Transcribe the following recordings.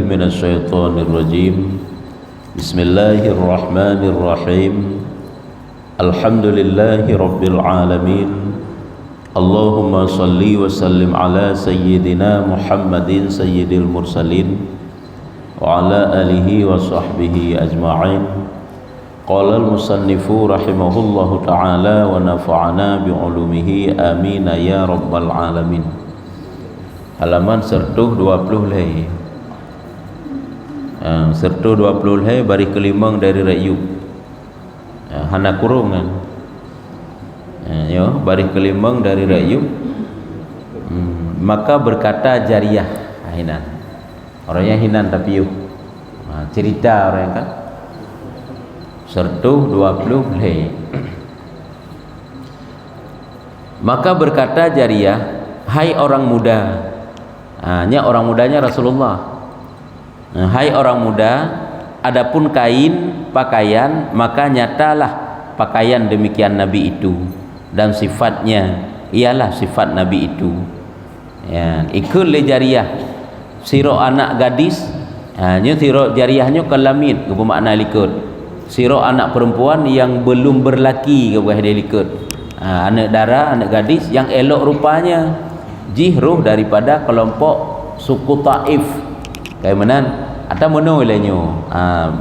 من الشيطان الرجيم بسم الله الرحمن الرحيم الحمد لله رب العالمين اللهم صل وسلم على سيدنا محمد سيد المرسلين وعلى آله وصحبه أجمعين قال المصنف رحمه الله تعالى ونفعنا بعلومه آمين يا رب العالمين. Halaman 120 leh. 120 leh baris kelimang dari Rayu. Hana kurung kan. Yo, baris kelimang dari Rayu. Maka berkata Jariyah Hinan. Orangnya Hinan tapi yuk. Cerita orang kan. 120 leh. Maka berkata Jariyah, hai orang muda. Nya orang mudanya Rasulullah. Hai orang muda, adapun kain pakaian maka nyatalah pakaian demikian Nabi itu dan sifatnya ialah sifat Nabi itu. Ya, ikut le Jariyah siro anak gadis, nya siro Jariyahnya kalamid ke bermakna likut. Siro anak perempuan yang belum berlaki ke dia likut. Anak dara, anak gadis yang elok rupanya. Jihruh daripada kelompok suku Taif kayak mana atau meno ilahnya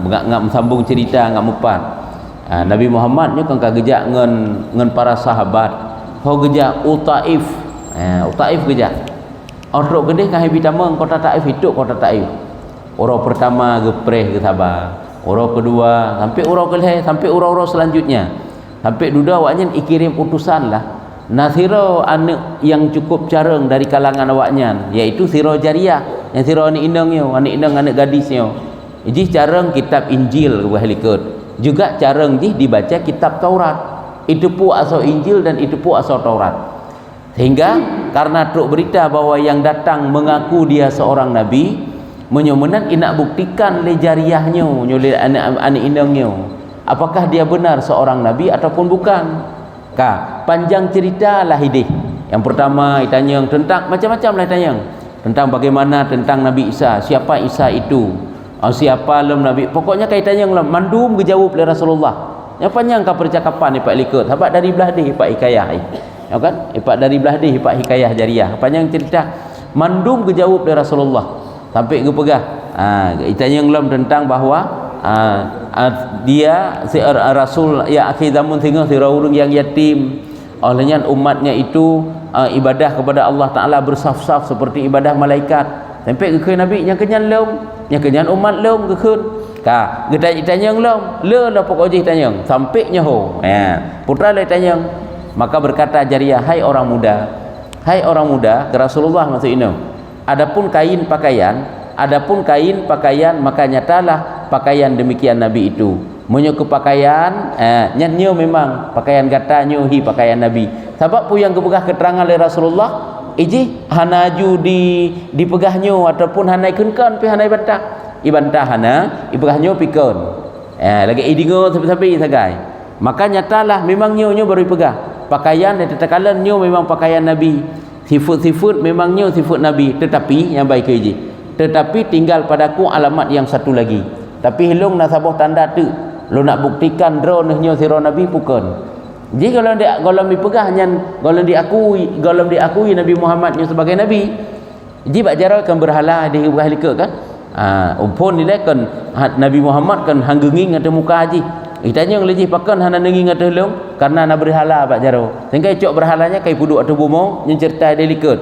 ngak sambung cerita ngak mupat Nabi Muhammad nya kan kagejak ngen para sahabat ho gejak Taif Taif gejak orang gede kan habi tamang kota Taif hidup kota Taif orang pertama gepreh ke sabar orang kedua sampai orang kelih sampai orang-orang selanjutnya sampai duda awaknya ikirim utusan lah. Nah siro anak yang cukup careng dari kalangan awaknya yaitu siro Jariyah yang siro anak indangnya anak gadisnya jadi careng kitab Injil kebahalikut juga careng dibaca kitab Taurat itu pu asal Injil dan itu pu asal Taurat sehingga karena truk berita bahwa yang datang mengaku dia seorang nabi menyomenan inak buktikan le Jariyahnya nyoleh anak indangnya apakah dia benar seorang nabi ataupun bukan. Panjang cerita lah hidih. Yang pertama ditanya tentang macam-macam lah tanya tentang bagaimana tentang Nabi Isa, siapa Isa itu, siapa lem Nabi, pokoknya kaitannya yang mandum dijawab oleh Rasulullah. Yang panjang kah percakapan ipak likut habak dari belah deh ipak hikayah ya kan ipak dari belah deh ipak hikayah Jariyah panjang cerita mandum dijawab oleh Rasulullah sampai ke pegah ditanya yang lem tentang bahawa dia si Rasul ya akhir zaman tengah si orang yang yatim olehnya umatnya itu ibadah kepada Allah Ta'ala bersaf-saf seperti ibadah malaikat sampai ke Nabi yang kenyan lom yang kenyan umat lom ke kun kita tanya lom le pokok je tanya sampai nyaho putra le tanya maka berkata Jariyah hai orang muda ke Rasulullah maksud ini adapun kain pakaian maka nyatalah pakaian demikian Nabi itu menyo pakaian nyanyo memang pakaian gata nyohi pakaian Nabi sebab pu yang kebegah keterangan oleh Rasulullah hanaju dipegahnya ataupun hanai kenkan pi hanai bantah ibantah hana ipegahnya pikon lagi idingo sapi sagai maka nyatalah memang nyo baru pegah pakaian dan tetakalan nyo memang pakaian Nabi sifat memang nyo sifat Nabi tetapi yang baik tetapi tinggal padaku alamat yang satu lagi tapi hilung nasabah tanda tu lo nak buktikan dronnya siro Nabi bukan jadi kalau dipegah kalau diakui Nabi Muhammad sebagai Nabi jadi bak jarau kan berhala di berhalika kan umpun nilai kan Nabi Muhammad kan hanggenging atau muka haji ditanya yang lebih pakan hana nenging atau hilung karena nak berhala bak jarau sehingga cok berhalanya kai puduk atau bumo yang cerita delikut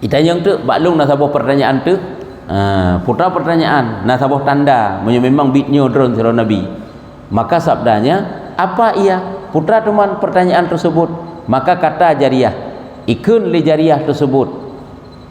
ditanya yang tu baklung nasabah pertanyaan tu putra pertanyaan nasabah tanda memang bitnya drone siro Nabi maka sabdanya apa ia putra teman pertanyaan tersebut maka kata Jariyah ikun le Jariyah tersebut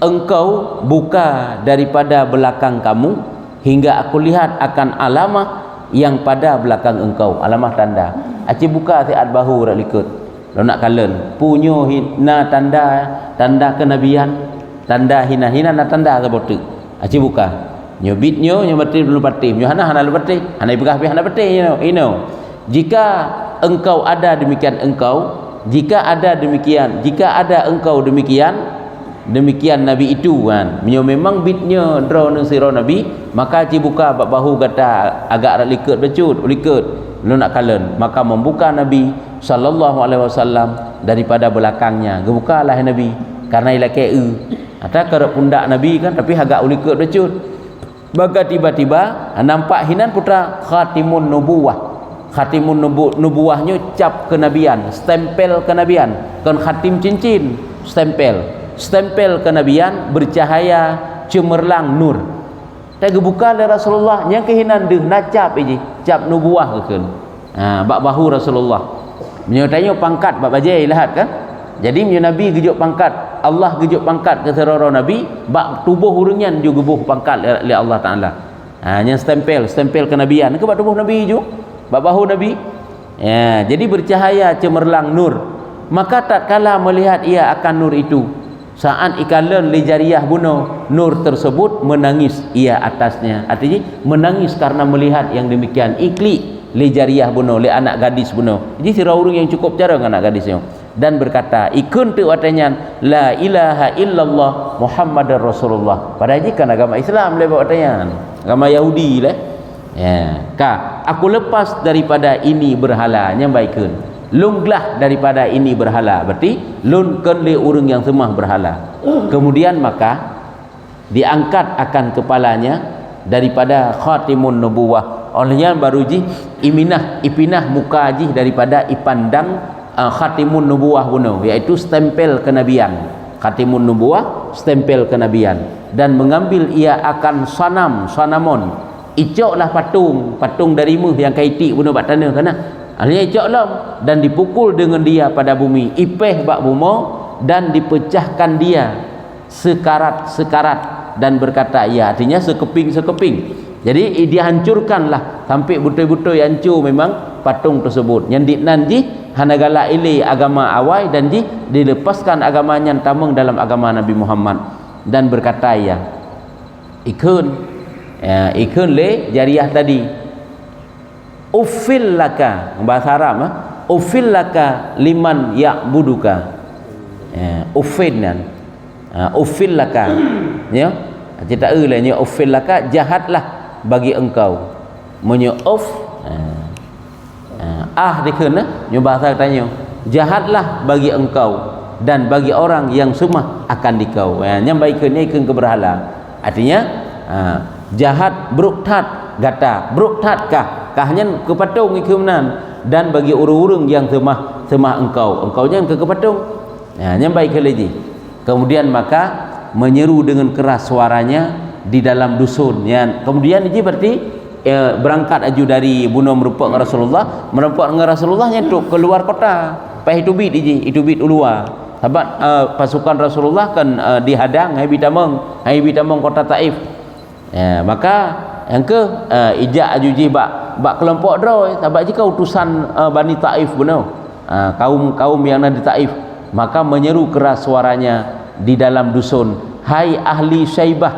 engkau buka daripada belakang kamu hingga aku lihat akan alamah yang pada belakang engkau alamah tanda aci buka siat bahu ralikut lo nak kalen punyo hina tanda kenabian tanda hina na tanda seperti aci buka nyobitnyo nyobati belum pati nyo hana lebati hana pegah pi hana pati jika ada engkau demikian demikian Nabi itu kan. Memang bitnya draw nang sira Nabi, maka ci buka bab bahu kata agak liket becut, liket lu nak kalen, maka membuka Nabi sallallahu alaihi wasallam daripada belakangnya. Gebukalah Nabi karena ila keu. Ada kerap pundak Nabi kan tapi agak liket becut. Maka tiba-tiba nampak hinan putra khatimun nubuwah. Khatimun nubuwahnya cap kenabian, stempel kenabian, kan khatim cincin, stempel kenabian bercahaya cemerlang nur. Tak buka oleh Rasulullah yang kehinan deh nacap ini, cap nubuwah kan. Bak bahu Rasulullah. Menyertanya pangkat bak bajai lihat kan. Jadi Nabi gejuk pangkat, Allah gejuk pangkat ke seroro Nabi, bak tubuh urangnya juga gebuh pangkat oleh Allah Taala. Yang stempel kenabian ke bak tubuh Nabi juga. Bahu Nabi ya, jadi bercahaya cemerlang nur. Maka tatkala melihat ia akan nur itu, saat ikalan li jariyah bunuh, nur tersebut menangis ia atasnya. Artinya menangis karena melihat yang demikian. Ikli li jariyah bunuh, li anak gadis bunuh. Jadi sira urang yang cukup jarang anak gadisnya. Dan berkata, ikun tu watanya la ilaha illallah Muhammadar Rasulullah. Padahal kan agama Islam lewat watanya, agama Yahudi lah. Ya, aku lepas daripada ini berhala yang baikkan. Lunglah daripada ini berhala. Berarti lun kenli urang yang semah berhala. Kemudian maka diangkat akan kepalanya daripada khatimun nubuwah. Olehnya baru ji ipinah muka ji daripada ipandang khatimun nubuwah bunuh, iaitu stempel kenabian. Khatimun nubuwah, stempel kenabian. Dan mengambil ia akan sanamon. Icoklah patung dari muh yang kaitik bunuh bak tanah kana. Artinya icoklah dan dipukul dengan dia pada bumi. Ipeh bak bumo dan dipecahkan dia sekarat dan berkata ya, artinya sekeping. Jadi dihancurkanlah sampai butai-butai hancur memang patung tersebut. Yang dinanji hanagala ili agama awai dan dilepaskan agamanya tamang dalam agama Nabi Muhammad dan berkata ya, ikun le jariyah tadi ufil laka, bahasa Arab ufil laka liman ya'buduka. Ufin ufil laka ya, kita ulanya ufil laka, jahatlah bagi engkau. Menyo uf dikena nyo bahasa tanya jahatlah bagi engkau dan bagi orang yang semua akan dikau. Yang baiknya ikun keberhala. Artinya jahat bruktat gata bruktat kahnya ke patung ikunan dan bagi urung-urung yang semah engkau jangan ke patung. Yang baik lagi. Kemudian maka menyeru dengan keras suaranya di dalam dusun. Kemudian ini berarti berangkat aju dari bunuh merupuk Rasulullah nyentuk keluar kota itu bit ulua. Sebab pasukan Rasulullah kan dihadang hai bitamong kota Taif. Maka yang ke ijak ajuji bak kelompok droi sebab jika utusan Bani Taif benar kaum yang ada di Taif, maka menyeru keras suaranya di dalam dusun, hai ahli Syaibah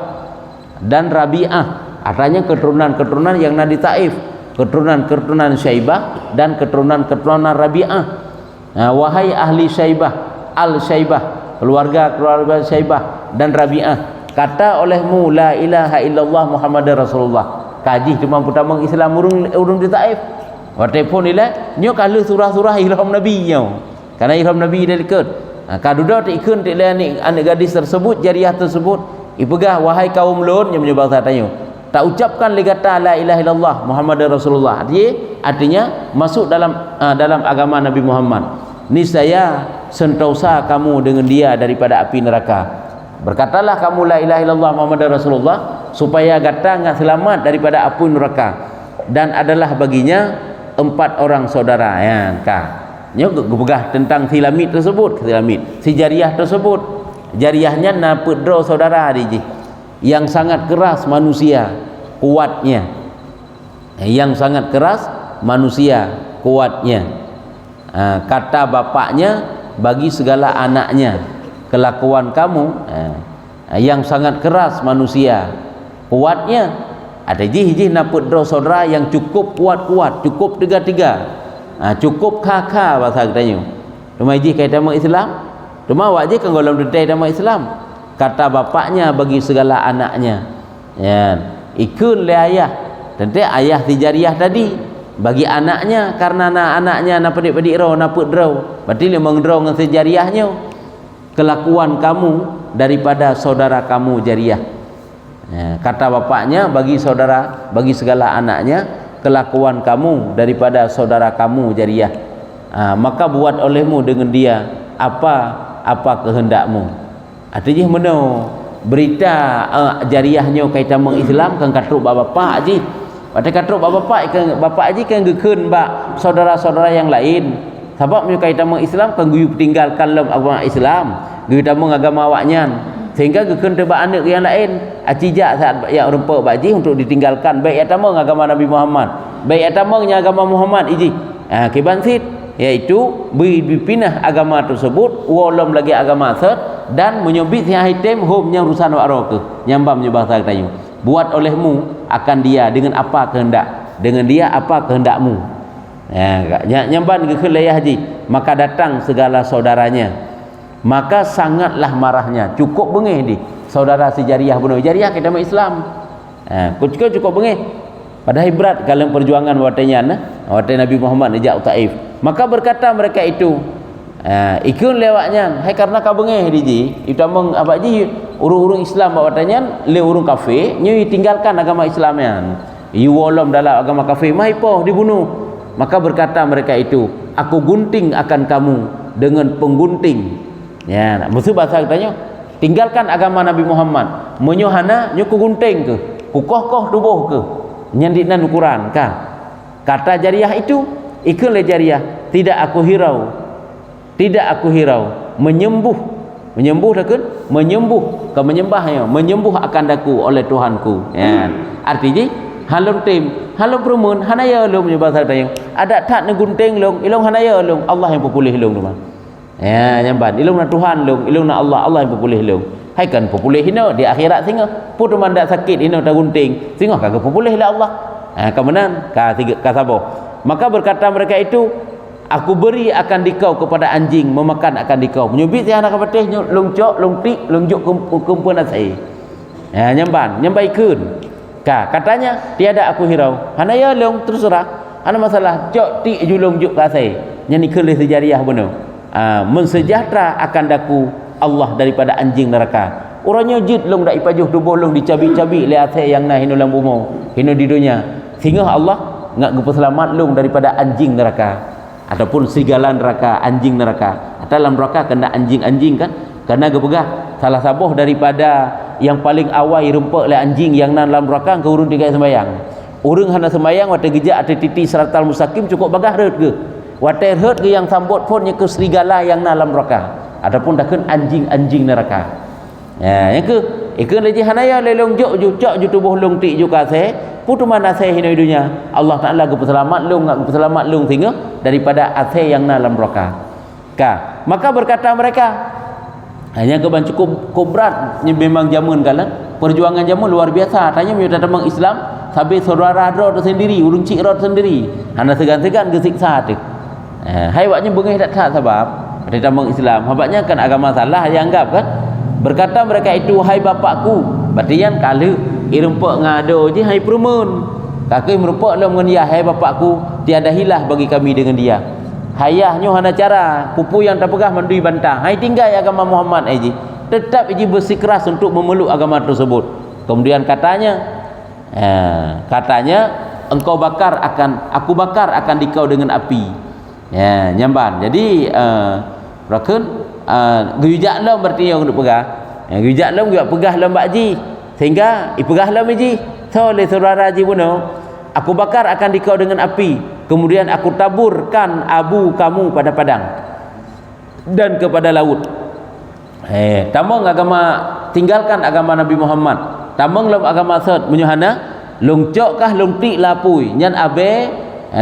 dan Rabi'ah. Artinya keturunan yang ada di Taif, keturunan Syaibah dan keturunan Rabi'ah. Wahai ahli Syaibah, al-Syaibah, keluarga Syaibah dan Rabi'ah, kata olehmu la ilaha illallah Muhammadar Rasulullah. Kaji cuma pertama Islam urung di Taif. Waktu pun ila nyo kalau surah-surah ihram Nabi nyo. Karena ihram Nabi dah dekat. Kaduda tak ikun tak ni anak gadis tersebut, jariyah tersebut, ipegah wahai kaum lun yang menyebab tanya. Tak ucapkan legata la ilaha illallah Muhammadar Rasulullah. Artinya masuk dalam agama Nabi Muhammad. Niscaya sentosa kamu dengan dia daripada api neraka. Berkatalah kamu la ilaha illallah Muhammadar Rasulullah supaya gata nggak selamat daripada api neraka. Dan adalah baginya 4 orang saudara. Nyo gepegah tentang silamit tersebut, si jariyah tersebut. Jariyahnya na pedro saudara diji yang sangat keras manusia kuatnya. Yang sangat keras manusia kuatnya. Kata bapaknya bagi segala anaknya, kelakuan kamu yang sangat keras manusia kuatnya. Ada jih naput dro saudara yang cukup kuat, cukup tiga, cukup kakak bahasa katanya. Rumah jih kaitan dengan Islam, rumah wajib kan golong detai nama Islam. kata bapaknya bagi segala anaknya. Ya, ikun le ayah. Tentu ayah ti jariah tadi bagi anaknya, karena anaknya na pedik-pedik rau na put rau. Berarti dia mengrau dengan sejariahnya. Kelakuan kamu daripada saudara kamu jariah. Ya, kata bapaknya bagi saudara, bagi segala anaknya, kelakuan kamu daripada saudara kamu jariah. Maka buat olehmu dengan dia apa kehendakmu. Artinya mana berita jariahnya kaitan mengislam kan katruk bapak ji. Pada katruk bapak ji kan gekeun ba saudara-saudara yang lain. Sebab nya kaitan mengislam kan guyu tinggalkan dalam agama Islam, guyu tamang agama awaknya. Sehingga gekeun teu ba anak yang lain. Acijak saat ya rupa baji untuk ditinggalkan baik tamang agama Nabi Muhammad, baik tamangnya agama Muhammad iji. Kibansit iaitu berpindah agama tersebut walau lagi agama set dan menyebut yang item homnya urusan waro ke nyambamnya bahasa katanya buat olehmu akan dia dengan apa kehendak, dengan dia apa kehendakmu. Nyamban ke wilayah haji, maka datang segala saudaranya, maka sangatlah marahnya. Cukup bengih di saudara sejariah bunuh jariah kita Islam. Cukup bengih. Padahal berat dalam perjuangan watanya Nabi Muhammad nejak Taif. Maka berkata mereka itu, ikun lewatnya, hai karena kau bengih diji, itu among apa ji urung-urung Islam watanya le urung kafir, nyu tinggalkan agama Islamnya. Yu wolom dalam agama kafir, mai poh dibunuh. Maka berkata mereka itu, aku gunting akan kamu dengan penggunting. Ya, maksud bahasa katanya, tinggalkan agama Nabi Muhammad, menyohana nyu ku gunting ke, ku koh tubuh ke, nyandinan ukuran kah. Kata jariah itu, ikun le jariah, tidak aku hirau, menyembuh takun, ke menyembahnya, menyembuh akan daku oleh Tuhanku. Ya. Artinya halum perumun hanaya lum bahasa tayang ada tak negunting lung ilung hanaya lung Allah yang populih lung rumah. Ya nyamban ilung na Tuhan lung ilung na Allah yang populih lung. Hai kan populih hino di akhirat singa putu mandak sakit hino ta gunting singa kagak populih lah Allah. Kemenan ka sabo. Maka berkata mereka itu, aku beri akan dikau kepada anjing, memakan akan dikau. Menyubit si anak kapatih lung cok lung tik lung juk kumpul asai. Ya nyambai kun. Katanya tiada aku hirau. Hanaya lung terserah. Ana masalah cok tik julung juk kasai. Nyani kelih sejariah benar. Mensejahtera akan daku Allah daripada anjing neraka. Orangnya jid lung dak ipajuh tubuh lung dicabi-cabi le asai yang nah hino lam bumo, hino di dunia. Sehingga Allah ngak selamat lung daripada anjing neraka ataupun serigala neraka, anjing neraka. Dalam neraka kena anjing-anjing kan? Karena gepegah salah sabuh daripada yang paling awal rempek le anjing yang nan dalam neraka ke urung tiga sembayang. Urung hana sembayang wate gejak ate titi siratal mustaqim cukup bagah reut ke. Wate reut ke yang sambut pun ke serigala yang nan dalam neraka ataupun dakun anjing-anjing neraka. Ya, yang ke ikun leji hanaya le long jok ju tubuh long tik ju kase putu mana saya hina hidunya Allah Taala selamat lung sehingga daripada ase yang dalam neraka. Maka berkata mereka hanya keban cukup berat memang zaman kala perjuangan zaman luar biasa. Tanya minta temang Islam sampai saudara rod sendiri urung cik rod sendiri hana segan-segan ke siksa tu. Hai waknya bengih tak sebab ada temang Islam habaknya kan agama salah yang anggap kan. Berkata mereka itu, hai bapakku, berarti yang kala irempek ngado je hai perumun. Kakek merupak lah mengendia, hai bapakku, tiada hilah bagi kami dengan dia. Hayahnya hana cara, pupu yang terpegah mandui bantah. Hai tinggal agama Muhammad aja. Tetap aja bersikeras untuk memeluk agama tersebut. Kemudian katanya aku bakar akan dikau dengan api. Ya, nyamban. Jadi rakun gujak lam berarti yang duk pegah. Gujak lam juga pegah lam bakji. Sehingga ipegah lam ji. So le saudara ji buno, aku bakar akan dikau dengan api. Kemudian aku taburkan abu kamu pada padang dan kepada laut. Tamang agama tinggalkan agama Nabi Muhammad. Tamang lam agama set menyuhana long cok kah long tik lapui nyan abe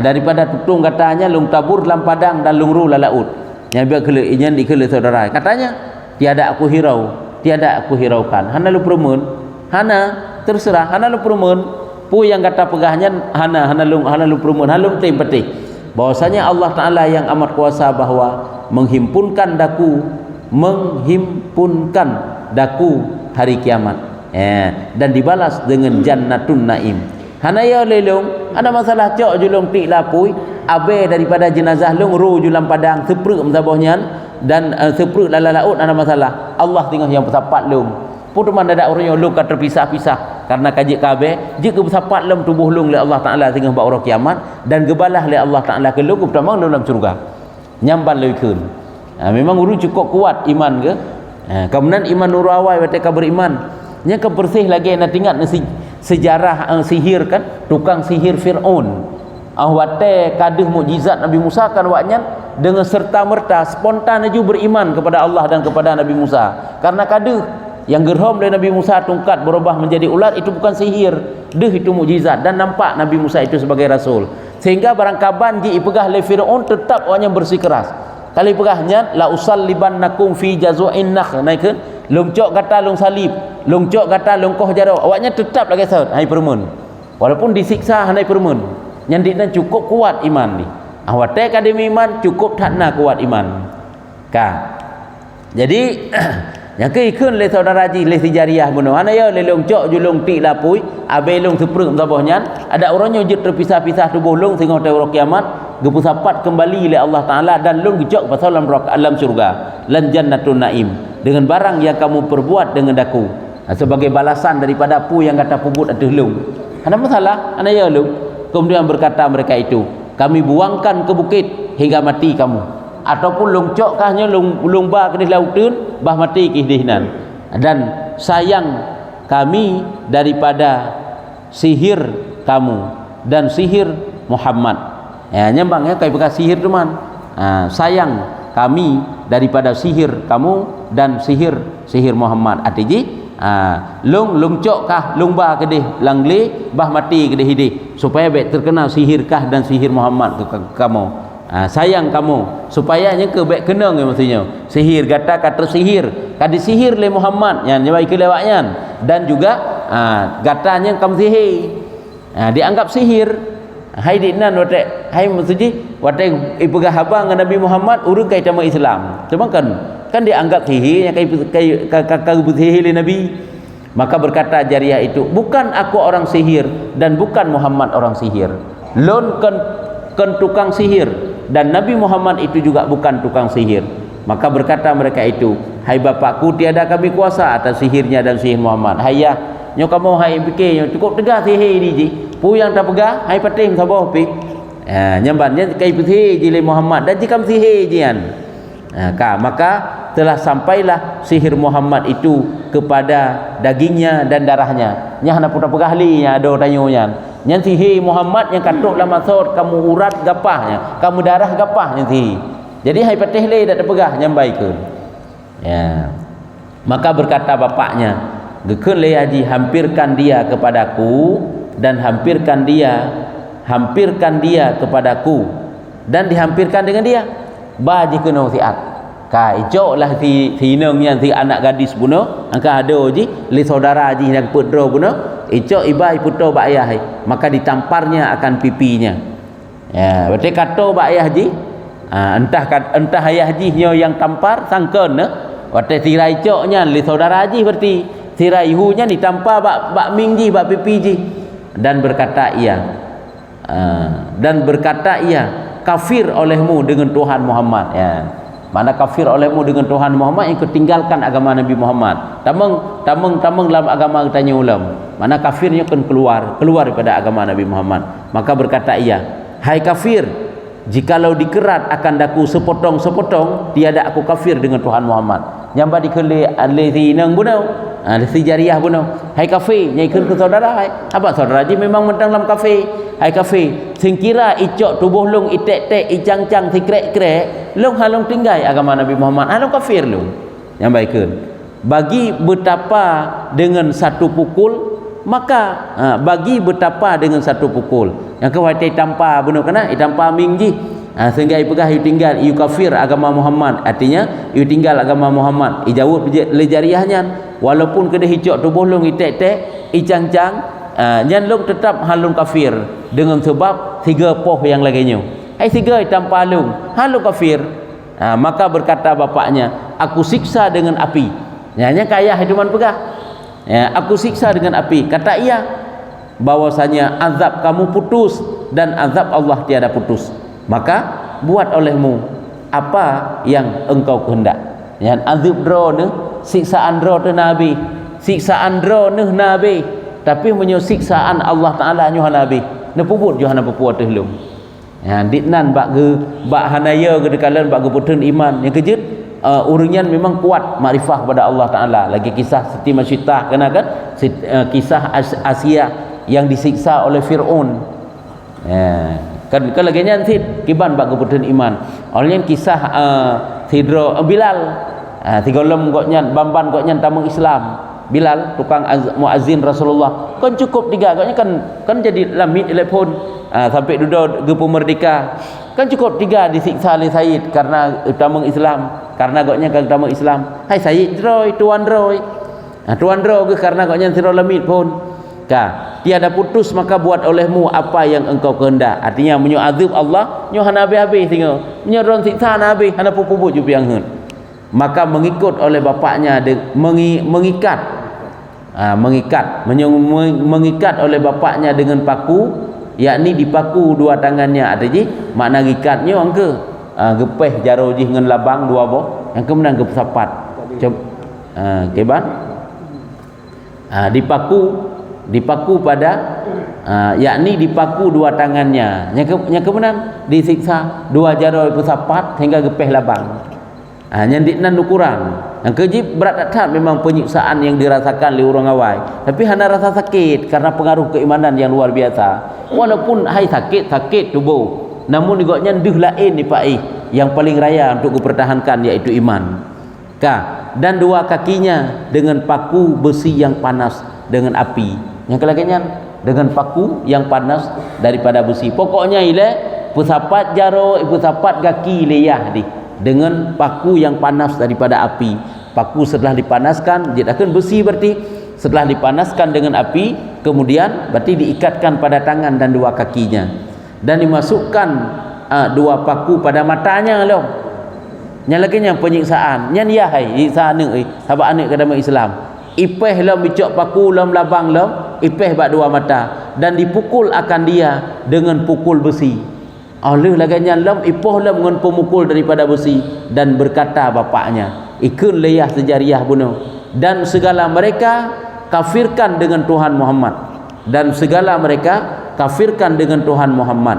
daripada tutung katanya long tabur dalam padang dan long ru la laut. Yang biar kele inyan dikele saudara. Katanya tiada aku hiraukan. Hana lu perumun, hana terserah, hana lu perumun. Pu yang kata pegahnya hana lu perumun, hana lu tim peti. Bahwasanya Allah Taala yang amat kuasa bahwa menghimpunkan daku hari kiamat. Dan dibalas dengan jannatun naim. Hanaya lelong ada masalah cok julung tik lapui abe daripada jenazah long ru julam padang sepruk mtabahnya dan sepruk lala laut ada masalah. Allah tengah yang bersapat long. Putuman dadak orang yang long terpisah-pisah karena kajik kabe jika bersapat long tubuh long oleh Allah Taala tengah bak orang kiamat dan gebalah oleh Allah Taala ke long pertama dalam syurga. Nyamban leukun. Memang urang cukup kuat iman ke? Kemudian iman nur awal ketika beriman. Nya ke bersih lagi nak ingat sejarah sihir kan, tukang sihir Firaun. Wate kaduh mukjizat Nabi Musa kan waknya dengan serta-merta spontan aja beriman kepada Allah dan kepada Nabi Musa. Karena kaduh yang gerham dari Nabi Musa tungkat berubah menjadi ular itu bukan sihir, deh itu mukjizat dan nampak Nabi Musa itu sebagai rasul. Sehingga barang kaban ji ipegah le Firaun tetap waknya bersikeras. Kali pegahnya la usallibannakum fi jazu'in nakh naik lungcok kata lung salib, lungcok kata lungkoh jaro. Awaknya tetap lagi saud hai permun. Walaupun disiksa hai permun. Nyandikna cukup kuat iman ni. Awate kademi iman cukup takna kuat iman. Ka. Jadi yang ke ikun le saudara ji le sijariah bunuh. Ana ya le lungcok julung tik lapui, abe lung sepruk tabahnya. Ada orangnya wujud terpisah-pisah tubuh lung sehingga hari kiamat gepusapat kembali oleh Allah Taala dan lung gejok pasal alam surga lan jannatun naim dengan barang yang kamu perbuat dengan daku sebagai balasan daripada pu yang kata pubut aduh lung. Ada masalah ana ya lung. Kemudian berkata mereka itu, kami buangkan ke bukit hingga mati kamu ataupun lungcok kahnya lungba ke di lautun bah mati ke dihnan. Dan sayang kami daripada sihir kamu dan sihir Muhammad. Nyambang ya kayak bekas sihir teman. Sayang kami daripada sihir kamu dan sihir Muhammad. Artinya lungcok kah lungba kedih langle bah mati kedih hidih supaya baik terkena sihirkah dan sihir Muhammad ke kamu. Sayang kamu supaya nya ke baik kena maksudnya sihir kata sihir kadi sihir le Muhammad yang baik kelewaknya dan juga gatanya kamu sihir dianggap sihir. Hai dinan wate hai maksudnya wate ipegah habang Nabi Muhammad urang kai sama Islam. Cuma kan dianggap sihir yang kai sihir Nabi. Maka berkata jariah itu, bukan aku orang sihir dan bukan Muhammad orang sihir. Lon kan tukang sihir dan Nabi Muhammad itu juga bukan tukang sihir. Maka berkata mereka itu, hai bapakku tiada kami kuasa atas sihirnya dan sihir Muhammad. Hayah nyo kamu hai fikir cukup tegas sihir ni ji. Pu yang tak pegah hai pating sabar pi. Nyambannya kai sihir ji le Muhammad dan jika sihir jian. Maka telah sampailah sihir Muhammad itu kepada dagingnya dan darahnya. Nya hana putar pegahli nya ada tanyanya. Nya sihir Muhammad yang katuk la maksud kamu urat gapahnya, kamu darah gapahnya sihir. Jadi hai patih le dak pegah nyambai ke. Maka berkata bapaknya, "Gekeun le haji hampirkan dia kepadaku dan hampirkan dia kepadaku dan dihampirkan dengan dia." Baji kena siat. Ka ijok lah si neung yang si anak gadis buno, angka ada ji li saudara ji yang putera buno, ijok ibai puto bak ayah, maka ditamparnya akan pipinya. Berarti kata bak ayah ji, entah ayah ji yang tampar sangkeun ne, berarti tirai ijoknya li saudara ji berarti tirai ihunya ditampar bak ming ji bak pipi ji dan berkata ia kafir olehmu dengan Tuhan Muhammad. Mana kafir olehmu dengan Tuhan Muhammad yang ketinggalkan agama Nabi Muhammad. Tameng dalam agama tanya ulam. Mana kafirnya kan keluar daripada agama Nabi Muhammad. Maka berkata ia, hai kafir, jikalau dikerat akan daku sepotong-sepotong, tiada aku kafir dengan Tuhan Muhammad. Nyamba dikele alisi nang bunau, alisi jariah bunau. Hai kafir, nyai ke saudara hai. Apa saudara ji memang mentang dalam kafir. Hai kafir, sing kira icok tubuh lung itek-tek icang-cang sikrek-krek, lung halung tinggal agama Nabi Muhammad, halung kafir lung. Yang baikkeun. Bagi betapa dengan satu pukul, maka bagi betapa dengan satu pukul. Yang kawai tanpa benar kena, tanpa mingji. Sehingga ieu pegah ieu tinggal ieu kafir agama Muhammad. Artinya ieu tinggal agama Muhammad. Ieu jawab le jariahnya walaupun kena icok tubuh lung itek-tek icang-cang nyan lung tetap halung kafir dengan sebab tiga poh yang laginya. Hai tiga tanpa halung kafir. Maka berkata bapaknya, aku siksa dengan api. Hanya kaya hidupan pegah. Ya, aku siksa dengan api. Kata ia, bahwasanya azab kamu putus dan azab Allah tiada putus. Maka buat olehmu apa yang engkau kehendak. Yang azab dro ne, siksaan dro te Nabi. Siksaan dro ne Nabi. Tapi menyo siksaan Allah Taala nyo Nabi. Ne puput Johana puput teh lum. Ya ditnan bak ge bak hanaya ge dekalan bak ge putun iman. Yang kejut urunyan memang kuat makrifah pada Allah Taala. Lagi kisah Siti Masyitah kena kan? Kisah Asia yang disiksa oleh Firaun. Ya, kan lagi nyan sit kiban bak ge putun iman. Olehnya kisah Sidro Bilal. Tiga lem kok nyan bamban kok nyan tamang Islam. Bilal tukang muazzin Rasulullah kan cukup 3 agaknya kan jadi lamit telepon sampai duduk ge merdeka kan cukup 3 disiksa oleh Said karena utama Islam karena agaknya kan utama Islam hai Said droi tuan droi tuan droi ke karena agaknya sira lamit pun tiada putus maka buat olehmu apa yang engkau kehendak. Artinya menyo azab Allah nyo hana habis tengok menyo ron siksa nabi hana pupu ju piang heun. Maka mengikut oleh bapaknya mengikat oleh bapaknya dengan paku, yakni dipaku 2 tangannya. Ada ji makna ngikatnya angke gepeh jaro ji ngan labang 2 boh yang kemudian gep sapat keban dipaku pada yakni dipaku 2 tangannya yang kemudian disiksa 2 jaro sapat hingga gepeh labang. Yang diknan ukuran yang kejib berat tak memang penyiksaan yang dirasakan oleh orang awai, tapi hana rasa sakit karena pengaruh keimanan yang luar biasa. Walaupun hai sakit tubuh, namun igaknya deuh lain ni pai yang paling raya untuk dipertahankan yaitu iman. Dan 2 kakinya dengan paku besi yang panas dengan api. Yang kelagian dengan paku yang panas daripada besi. Pokoknya ile pusapat jaro pusapat kaki leyah di dengan paku yang panas daripada api. Paku setelah dipanaskan jadikan besi, berarti setelah dipanaskan dengan api kemudian berarti diikatkan pada tangan dan 2 kakinya dan dimasukkan 2 paku pada matanya loh. Yang laginya penyiksaan nyan ya hai siksa anak sahabat anak kadama Islam ipeh lam bicok paku lam labang lam ipeh bak 2 mata dan dipukul akan dia dengan pukul besi. Oleh laganya lam ipoh lam dengan pemukul daripada besi dan berkata bapaknya ikun leyah sejariah bunuh dan segala mereka kafirkan dengan Tuhan Muhammad dan segala mereka kafirkan dengan Tuhan Muhammad.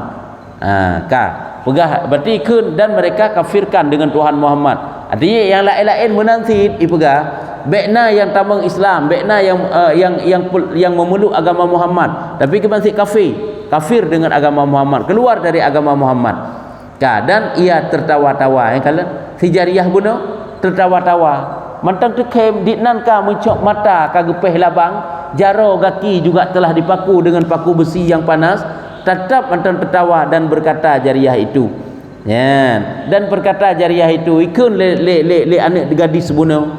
Pegah berarti ikun dan mereka kafirkan dengan Tuhan Muhammad. Artinya yang lain-lain menansit ipegah bekna yang tamang Islam, bekna yang memeluk agama Muhammad, tapi kemasih kafir dengan agama Muhammad, keluar dari agama Muhammad. Dan ia tertawa-tawa. Yang kalian si jariah bunuh tertawa-tawa. Mantang tekem ditnan ka mencok mata ka gepeh labang, jaro kaki juga telah dipaku dengan paku besi yang panas. Tetap mantang tertawa dan berkata jariah itu. Ya, dan berkata jariah itu, ikun le anak gadis bunuh.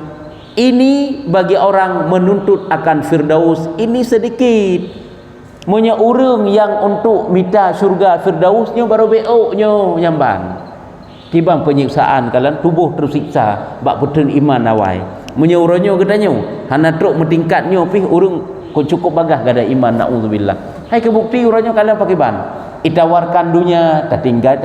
Ini bagi orang menuntut akan Firdaus ini sedikit. Punya orang yang untuk minta syurga Firdausnya baru beoknya nyamban. Tibang penyiksaan kalian tubuh tersiksa bak putun iman awai. Punya orangnya katanya hana truk mentingkatnya pih urang cukup bagah gada iman naudzubillah. Hai kebukti orangnya kalian pakai ban. Itawarkan dunia tak tinggal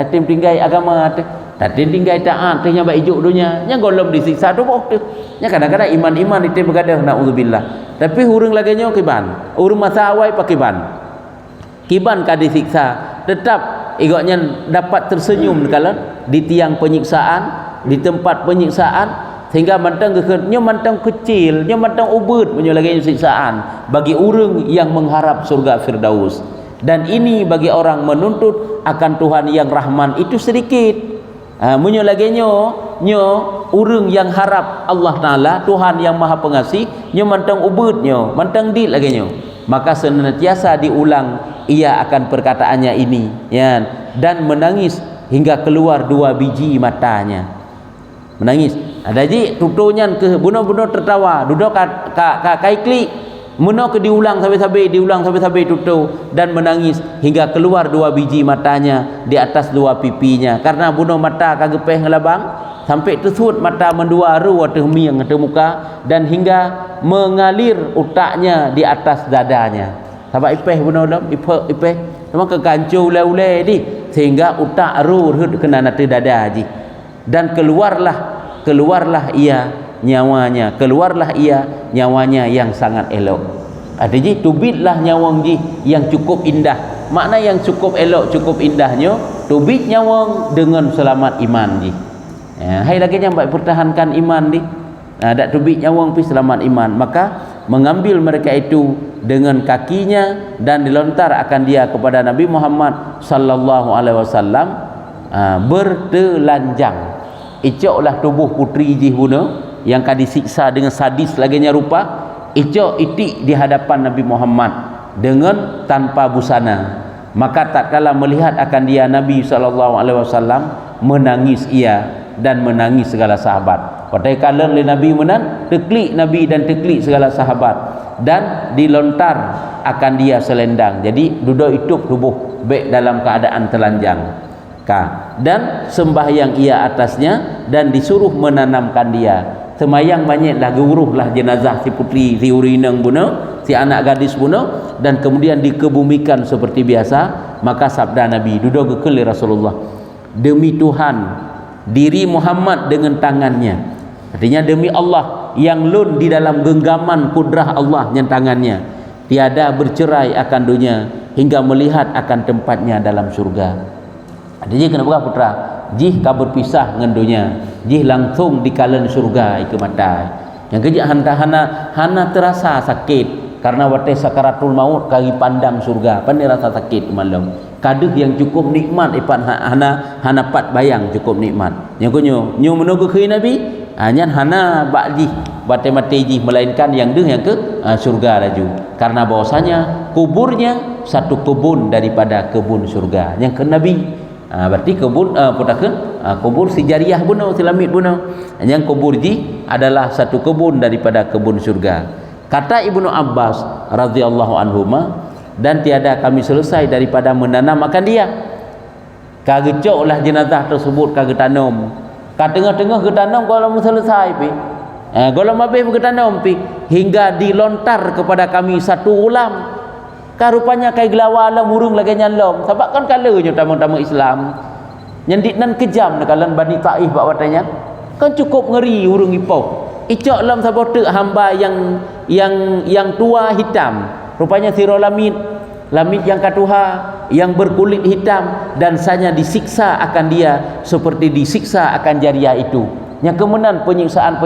agama tak tinggal taat nya bak ijuk dunia nya golom disiksa tubuh tu. Nya kadang-kadang iman itu begadah naudzubillah. Tapi hurung laginya kiban urung masa awal pakai ban kiban ka disiksa tetap igaknya dapat tersenyum kalau di tiang penyiksaan di tempat penyiksaan sehingga mantang nya mantang kecil nya mantang ubud punya lagi siksaan bagi urang yang mengharap surga Firdaus. Dan ini bagi orang menuntut akan Tuhan yang Rahman itu sedikit. Munyo lagi nyo urang yang harap Allah Taala Tuhan yang Maha Pengasih nyo mantang ubud nyo mantang dit lagi nyo, maka senantiasa diulang ia akan perkataannya ini ya, dan menangis hingga keluar 2 biji matanya menangis. Ada ji tutunya ke bunuh-bunuh tertawa duduk ka kaikli muno ke diulang sampai tutu dan menangis hingga keluar 2 biji matanya di atas 2 pipinya karena bunuh mata kagepeh ngelabang sampai tersud mata mendua ru atau miang atau muka dan hingga mengalir otaknya di atas dadanya. Sebab ipeh benar dah ipeh memang kekancu ule-ule di sehingga otak ru kena nati dada haji dan keluarlah ia nyawanya yang sangat elok. Artinya tubitlah nyawang ji yang cukup indah. Makna yang cukup elok, cukup indahnya tubit nyawang dengan selamat iman ji. Hai lagi yang baik pertahankan iman di. Dak tubit nyawang pi selamat iman. Maka mengambil mereka itu dengan kakinya dan dilontar akan dia kepada Nabi Muhammad sallallahu alaihi wasallam bertelanjang. Icoklah tubuh putri ji guna yang akan disiksa dengan sadis laginya rupa. Icok itik di hadapan Nabi Muhammad dengan tanpa busana. Maka tatkala melihat akan dia Nabi sallallahu alaihi wasallam menangis ia dan menangis segala sahabat. Pada kala Nabi menan teklik Nabi dan teklik segala sahabat dan dilontar akan dia selendang. Jadi duduk hidup tubuh baik dalam keadaan telanjang. Dan sembahyang ia atasnya dan disuruh menanamkan dia. Semayang banyaklah guruhlah jenazah si putri si urinang bunuh, si anak gadis bunuh dan kemudian dikebumikan seperti biasa. Maka sabda Nabi duduk kekeli Rasulullah, demi Tuhan diri Muhammad dengan tangannya, artinya demi Allah yang lun di dalam genggaman kudrah Allah yang tangannya, tiada bercerai akan dunia hingga melihat akan tempatnya dalam surga. Artinya kenapa putra jih ka berpisah dengan dunia, jih langsung di kalan surga iku matai. Yang kerja hana terasa sakit karena wate sakaratul maut kali pandang surga pandai rasa sakit malam. Kaduh yang cukup nikmat ipan hana pat bayang cukup nikmat. Yang kunyo menunggu ke Nabi hanya hana ba'di bate-mate ji melainkan yang yang ke surga laju. Karena bahwasanya kuburnya satu kebun daripada kebun surga. Yang ke Nabi berarti kebun kubur si Jariyah bunuh si Lamid bunuh. Yang kubur ji adalah satu kebun daripada kebun surga. Kata Ibnu Abbas radhiyallahu anhuma, dan tiada kami selesai daripada menanam akan dia. Kagecoklah jenazah tersebut kagetanam. Ka tengah-tengah getanam kalau selesai pi. Kalau habis getanam pi hingga dilontar kepada kami satu ulam. Rupanya kai gelawa alam urung lagi nyalom. Sebab kan kalanya tamu-tamu Islam nyandik nan kejam nakalan Bani Taif bak watanya. Kan cukup ngeri urung ipau. Icok lam sabote hamba yang tua hitam. Rupanya siro lamid yang katuha yang berkulit hitam dan sanya disiksa akan dia seperti disiksa akan Jariyah itu. Yang kemudian penyiksaan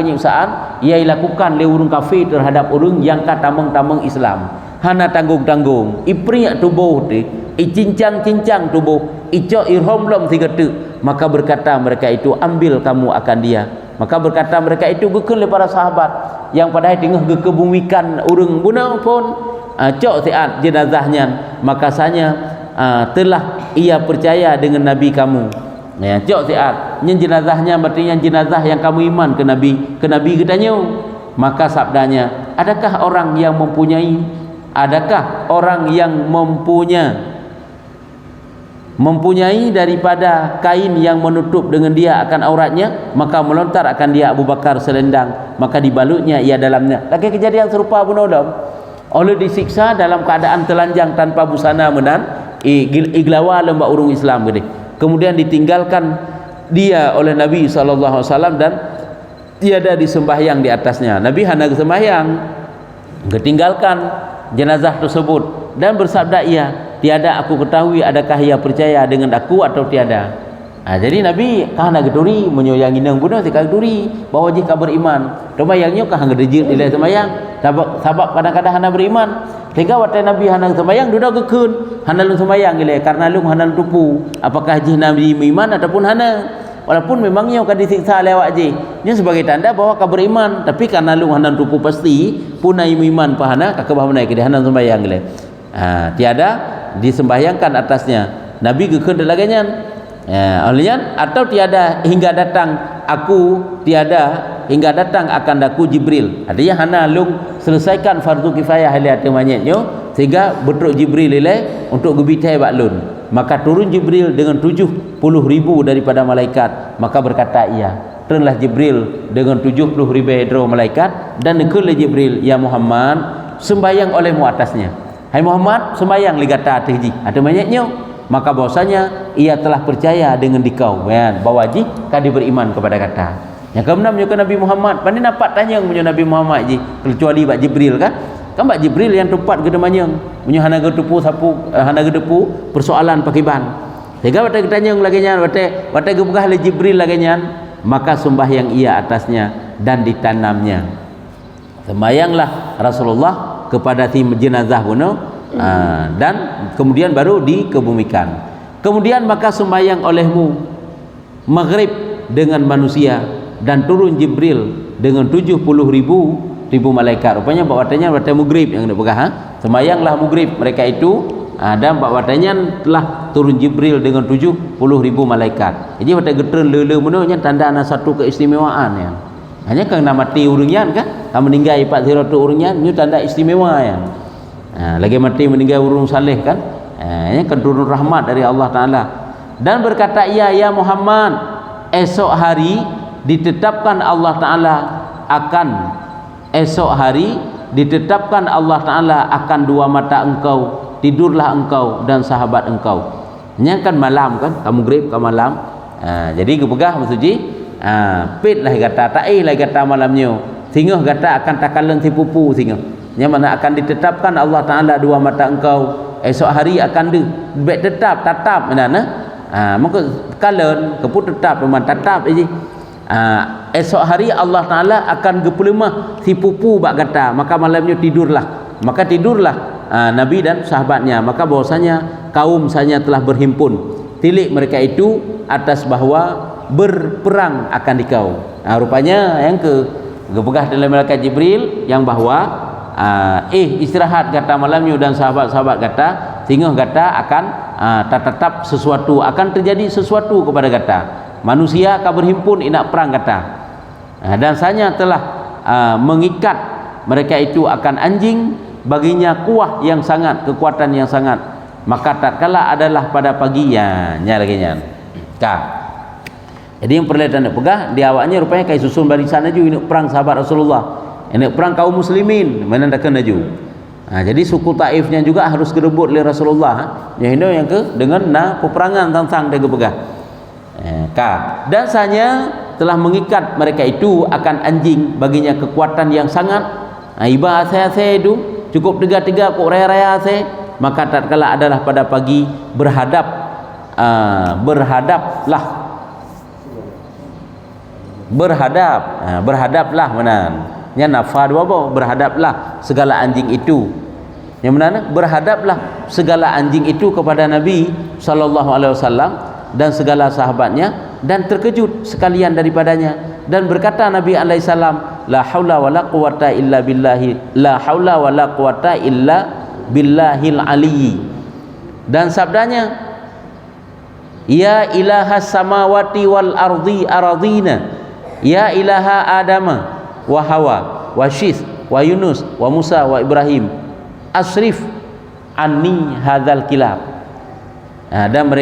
ia lakukan oleh urung kafir terhadap urung yang katameng-tameng Islam. Hana tanggung-tanggung ipriak tubuh tu cincang-cincang tubuh icok irhom lom tiga tu. Maka berkata mereka itu, ambil kamu akan dia. Maka berkata mereka itu gekele para sahabat yang padahal tengah gekebumikan urung bunau pun cok siat jenazahnya. Maka sanya telah ia percaya dengan Nabi kamu. Ya, cok siat nyen jenazahnya berarti yang jenazah yang kamu iman ke Nabi katanya. Maka sabdanya, adakah orang yang mempunyai daripada kain yang menutup dengan dia akan auratnya? Maka melontar akan dia Abu Bakar selendang, maka dibalutnya ia dalamnya. Lagi kejadian serupa bunuh oleh disiksa dalam keadaan telanjang tanpa busana menan iglawa lembak urung Islam gede. Kemudian ditinggalkan dia oleh Nabi SAW dan tiada disembahyang di atasnya. Nabi hanya sembahyang, ketinggalkan jenazah tersebut dan bersabda ia, tiada aku ketahui adakah ia percaya dengan aku atau tiada. Jadi Nabi kahana geduri menyoyangi nang bunuh sikal geduri bahwa jika beriman sembahyangnya kah ngedejit ilai sembahyang sebab kadang-kadang hana beriman sehingga waktu Nabi hana sembahyang duduk gekun hana lu sembahyang ilai karena lu hana tupu apakah jih Nabi beriman ataupun hana. Walaupun memangnya akan disiksa lewat je. Ini sebagai tanda bahawa kau beriman. Tapi karena lu hanan tupu pasti punai iman pahana kakak bahawa naik ke hanan sembahyang le. Tiada disembahyangkan atasnya. Nabi gekun delaganya. Olehnya atau tiada hingga datang akan daku Jibril. Artinya hana lung selesaikan fardu kifayah lihat temanyetnya sehingga betul Jibril le untuk gebitai baklun. Maka turun Jibril dengan 70,000 daripada malaikat. Maka berkata ia, Turnlah Jibril dengan 70,000 malaikat dan nekullah Jibril, ya Muhammad, sembayang olehmu atasnya. Hai Muhammad, sembayang li kata atas ji. Ada banyaknya. Maka bahwasanya ia telah percaya dengan dikau. Kan bawa ji kadi beriman kepada kata. Yang keenam ke Nabi Muhammad. Pandai nampak tanya punya Nabi Muhammad ji, kecuali bak Jibril kan? Kan bak Jibril yang tempat ke demanyang. Punya hanaga depu sapu hanaga depu persoalan pakiban. Sehingga wata tanya lagi nyan, wata gebegah le Jibril lagi nyan. Maka sembahyang ia atasnya dan ditanamnya. Sembahyanglah Rasulullah kepada tim jenazah bunuh, dan kemudian baru dikebumikan. Kemudian maka sembahyang olehmu maghrib dengan manusia dan turun Jibril dengan 70,000 malaikat. Rupanya bawatannya waktu maghrib yang nak pegang. Sembahyanglah maghrib mereka itu. Dan bawatannya telah turun Jibril dengan 70,000 malaikat. Jadi waktu getren lele menurutnya tanda ada satu keistimewaan ya. Hanya kerana mati orangnya kan, kalau meninggal 40 orangnya ini tanda istimewa ya. Lagi mati meninggal orang saleh kan, ini kan turun rahmat dari Allah Taala. Dan berkata ia, ya Muhammad, esok hari ditetapkan Allah Taala akan dua mata engkau, tidurlah engkau dan sahabat engkau. Ini kan malam kan, kamu grip ke malam. Jadi kepegah maksudnya pit lah kata ta'i lah kata malamnya. Sehingga kata akan takalan si pupu sehingga. Yang mana akan ditetapkan Allah Taala dua mata engkau. Esok hari akan tetap tatap mana maka kalen keput tetap memang tatap aja. Esok hari Allah Taala akan gepelemah si pupu bak kata, maka malamnya tidurlah. Maka tidurlah Nabi dan sahabatnya. Maka bahwasanya kaum saya telah berhimpun tilik mereka itu atas bahwa berperang akan dikau. Rupanya yang kepegah dalam malaikat Jibril yang bahwa istirahat kata malamnya dan sahabat-sahabat kata, sehingga kata akan tetap sesuatu akan terjadi sesuatu kepada kata manusia akan berhimpun nak perang kata. Dan saya telah mengikat mereka itu akan anjing, baginya kuah yang sangat, kekuatan yang sangat. Maka tatkala adalah pada pagi ya lagi nya. Jadi yang perlihatan nak pegah di awaknya rupanya kai susun barisan aju ini perang sahabat Rasulullah. Ini perang kaum muslimin menandakan aju. Jadi suku Taifnya juga harus direbut oleh Rasulullah. Yang dengan peperangan tentang dia pegah. Dan saya telah mengikat mereka itu akan anjing, baginya kekuatan yang sangat. Ibarat saya itu cukup tiga-tiga kok raya-raya saya, maka tatkala adalah pada pagi berhadaplah menan nya nafar apa berhadaplah segala anjing itu yang mana berhadaplah segala anjing itu kepada Nabi SAW dan segala sahabatnya, dan terkejut sekalian daripadanya. Dan berkata Nabi alaihissalam, la haula wala quwata illa billahi, la haula wala quwata illa billahil aliyyi. Dan sabdanya, ya ilaha samawati wal ardi aradina, ya ilaha adama wa hawa wa syith wa yunus wa musa wa ibrahim, asrif anni hadzal kilab. Dan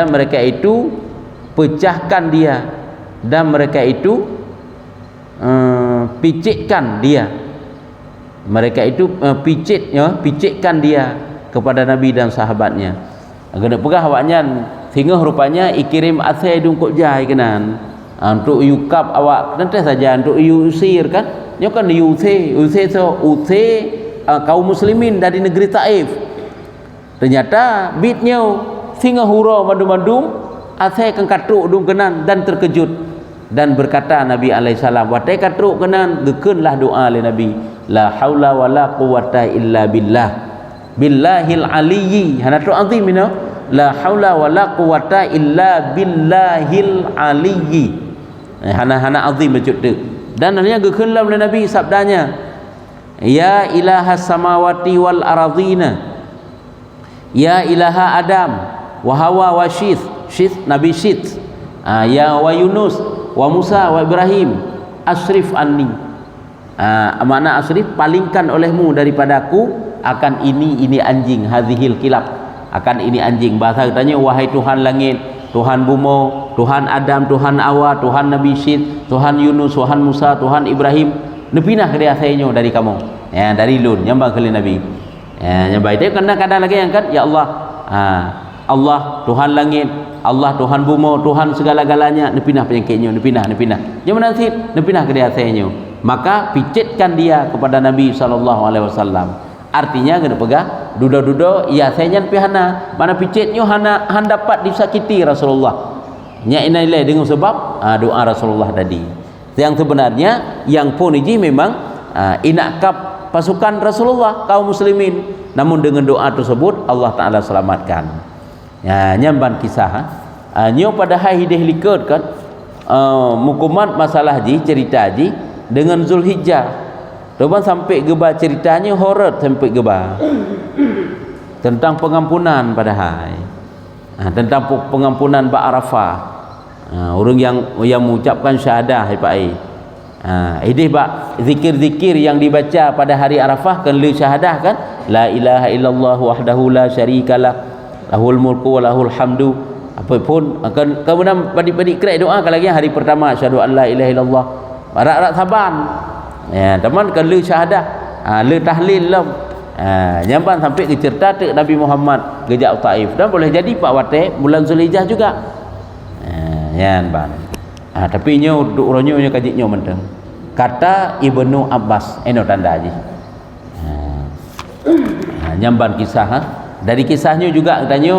mereka itu pecahkan dia, dan mereka itu picitkan dia, mereka itu picitkan dia kepada Nabi dan sahabatnya. Kena pegah awaknya sehingga rupanya ikirim asai dungkuk jai kenan untuk yukap awak nanti saja untuk usir kan, nyo kan usir kaum muslimin dari negeri Taif. Ternyata bitnya sehingga hura madum-madum asai kan katruk dung kenan dan terkejut. Dan berkata Nabi alaihissalam, watai katruk kenan gekenlah doa oleh Nabi, la haula wala quwata illa billah billahil aliyyi. Hanatu azim ina, la haula wala quwata illa billahil aliyyi. Hana azim bacut tu. Dan hanya gekenlah oleh Nabi sabdanya, ya ilaha samawati wal aradina, ya ilaha adam wa hawa wa syith Nabi syith, ya wa Yunus wa Musa wa Ibrahim, asrif anni. Makna asrif, palingkan olehmu daripadaku akan ini anjing, hadhil kilab, akan ini anjing. Bahasa katanya, wahai Tuhan langit, Tuhan bumi, Tuhan Adam, Tuhan Hawa, Tuhan Nabi Syed, Tuhan Yunus, Tuhan Musa, Tuhan Ibrahim, nepinah ke dia sayanyo dari kamu. Ya, dari lun nyambang ke Nabi. Ya, nyambang itu kadang-kadang lagi yang kan ya Allah. Allah Tuhan langit, Allah Tuhan bumi, Tuhan segala-galanya, nepinah penyakitnya, nepinah. Jangan nanti nepinah ke dia sayanyo. Maka picitkan dia kepada Nabi SAW. Artinya kena pegah duda-duda ya saya nyan pihana mana picitnya hana dapat disakiti Rasulullah nya inailah dengan sebab doa Rasulullah tadi yang sebenarnya yang pun iji memang inakap pasukan Rasulullah kaum muslimin, namun dengan doa tersebut Allah Ta'ala selamatkan. Ya, nyamban kisah nyo pada hari hidih likat kan mukumat masalah ji cerita ji dengan Zulhijjah. Tuan sampai geba ceritanya horor sampai geba tentang pengampunan pada hari tentang pengampunan Pak Arafah, orang yang mengucapkan syahadah hai Pak ai. Ini Pak zikir-zikir yang dibaca pada hari Arafah kan li syahadah kan la ilaha illallah wahdahu la syarikalah lahul mulku wa lahul hamdu apapun akan kemudian padik-padik kerak doa lagi hari pertama syahadu an la ilaha illallah rak saban. Ya, teman kan lu syahadah, lu tahlil lah. Nyampan sampai ke cerita tu Nabi Muhammad gejak Taif dan boleh jadi Pak Wate bulan Zulhijjah juga. Ya, ban. Tapi nyo uronyo nyo kajiknyo menteng. Kata Ibnu Abbas, eno tanda aja. Nyamban kisah dari kisahnya juga katanya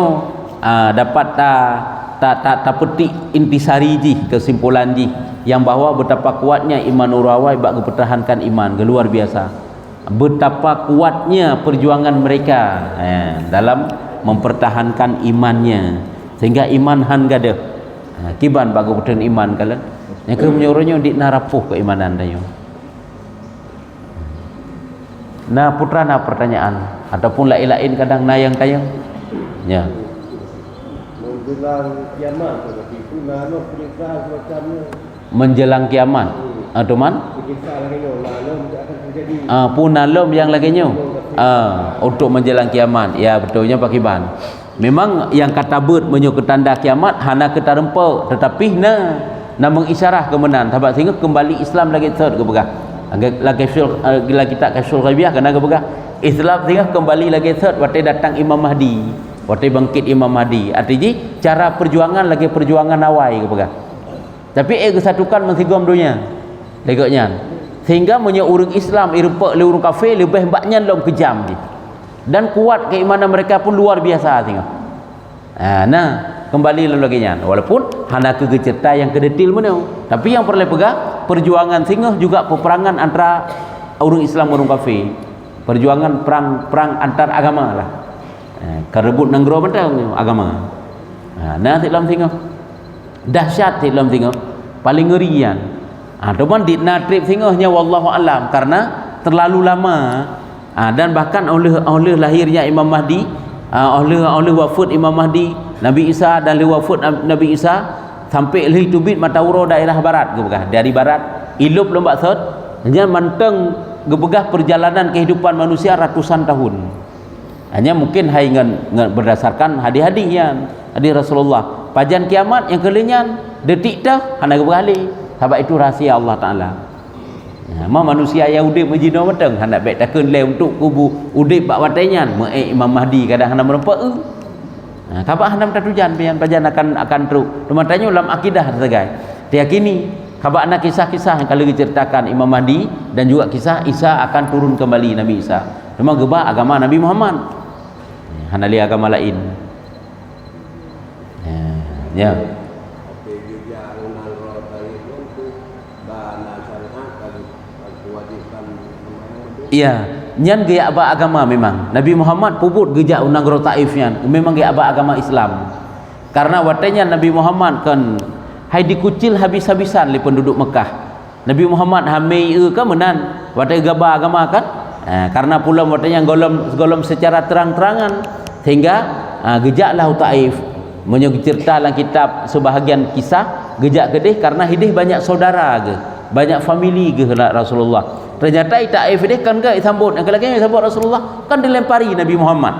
dapat tak petik intisari ji kesimpulan ji yang bahwa betapa kuatnya iman urawai bak mempertahankan iman luar biasa, betapa kuatnya perjuangan mereka dalam mempertahankan imannya sehingga iman han gada kiban bak mempertahankan iman kalian yang kemenyuruhnya di narapuh keimanan dayo. Nah putra na pertanyaan ataupun lain-lain kadang na yang kayang ya menjelang kiamat itu nano perintah semacamnya menjelang kiamat teman punalum yang laginya untuk menjelang kiamat ya betulnya Pak Kiban memang yang kata ber menyukai tanda kiamat hana kita rempau tetapi na mengisyarah kemenangan sebab sehingga kembali Islam lagi third ke begah lagi tak kasul rabiah kena ke begah Islam sehingga kembali lagi third waktu datang Imam Mahdi, waktu bangkit Imam Mahdi. Artinya cara perjuangan lagi perjuangan awal ke begah. Tapi kesatukan mensigom dunia legoknya sehingga punya orang Islam irpak le orang kafir lebih banyak dalam kejam ni dan kuat keimanan mereka pun luar biasa tengok. Nah kembali lagi nya walaupun hana ke cerita yang kedetil mana tapi yang perlu pegang perjuangan sehingga juga peperangan antara orang Islam orang kafir, perjuangan perang antar agama lah, kerebut nanggro bentang agama. Nah dalam tengok dahsyat dalam tengok paling ngerian. Teman di natrib tengoknya wallahu alam karena terlalu lama dan bahkan oleh lahirnya Imam Mahdi, oleh wafat Imam Mahdi, Nabi Isa dan wafat Nabi Isa sampai itu bit Matawuro daerah barat gebegah dari barat ilup lembak thot hanya manteng gebegah perjalanan kehidupan manusia ratusan tahun. Hanya mungkin berdasarkan hadis-hadisnya hadis Rasulullah. Pajan kiamat yang kelinyan detik dah hana bergali. Sebab itu rahsia Allah Taala. Manusia yang udip majino meteng hendak baik takun le untuk kubu udip bak watainya Imam Mahdi kadang hendak merempak kabak hendak tatujan pajan akan teruk. Teman tanya dalam akidah sebagai diyakini kabak nak kisah-kisah yang kalau diceritakan Imam Mahdi dan juga kisah Isa akan turun kembali Nabi Isa. Memang gebak agama Nabi Muhammad. Hana li agama lain. Ya. Iya, nyan gaya aba agama memang. Nabi Muhammad puput gejak unang ro taifnya. Memang gaya aba agama Islam. Karena watanya Nabi Muhammad kan hai dikucil habis-habisan li penduduk Mekah. Nabi Muhammad hamei ke menan watai gaba agama kan? Karena pula watanya golom secara terang-terangan sehingga gejaklah Taif. Cerita dalam kitab sebahagian kisah gejak gedeh karena hidih banyak saudara ke, banyak family ke Rasulullah. Ternyata Taif deh kan ke sambut, yang lagi sambut Rasulullah kan dilempari Nabi Muhammad.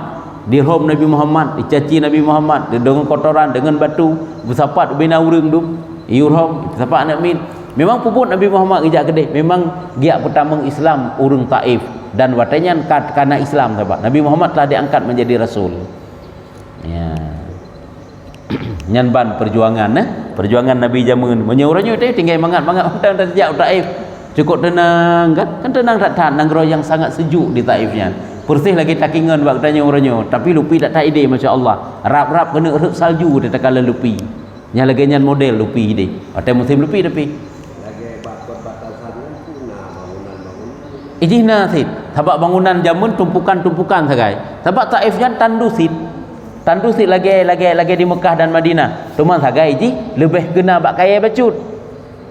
dirhom Nabi Muhammad, dicaci Nabi Muhammad dengan kotoran, dengan batu, bersapat bina urang tu yurhom bersapat nak min. Memang puput Nabi Muhammad ngejak kedai, memang giat pertama Islam urang Taif dan watanya karena Islam sahabat. Nabi Muhammad telah diangkat menjadi rasul. Ya. Nyanban perjuangan perjuangan Nabi zaman menyuruhnya tu tinggal mangat-mangat hutan dan sejak Taif cukup tenang kan tenang tak tahan negara yang sangat sejuk di Taifnya bersih lagi takingan waktanya orangnya tapi lupi tak tak ide masya-Allah rap-rap kena erut salju dia tak kala lupi nya lagi nyan model lupi ide ada musim lupi tapi lagi batasan punah bangunan-bangunan ijina sid sebab bangunan zaman tumpukan-tumpukan sagai sebab Taifnya tandusit lagi di Mekah dan Madinah. Cuma sagai ji lebih kena bak kaya bacut.